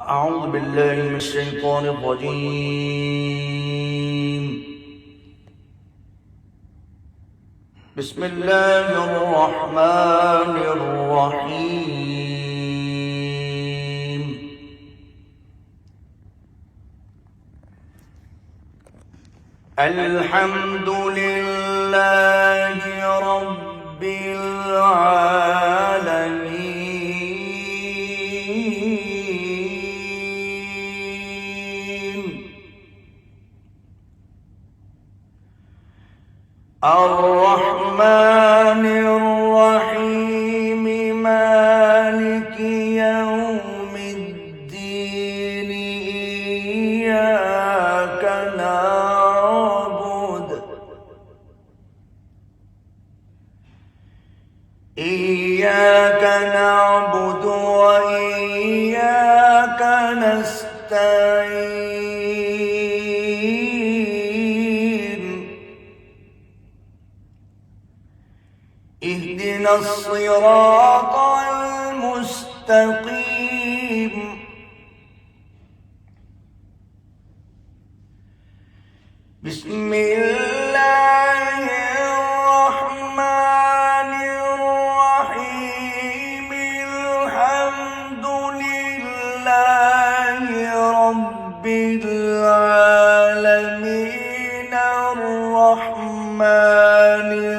أعوذ بالله من الشيطان الرجيم. بسم الله الرحمن الرحيم. الحمد لله رب العالمين، الرحمن الرحيم، مالك يوم الدين. إياك نعبد وإياك نستعين. اهدنا الصراط المستقيم. بسم الله الرحمن الرحيم. الحمد لله رب العالمين، الرحمن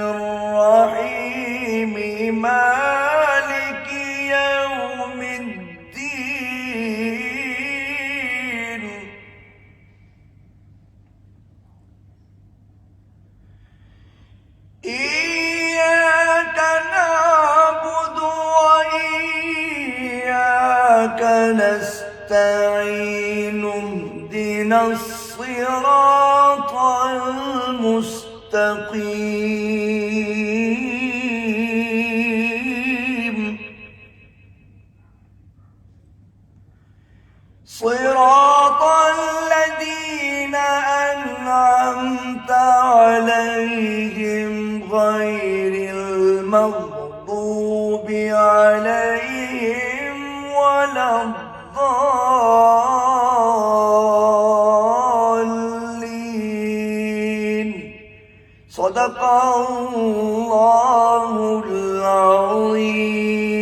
الرحيم، مالك يوم الدين. إياك نعبد وإياك نستعين. اهدنا الصراط المستقيم، صراط الذين أنعمت عليهم غير المغضوب عليهم ولا الضالين. صدق الله العظيم.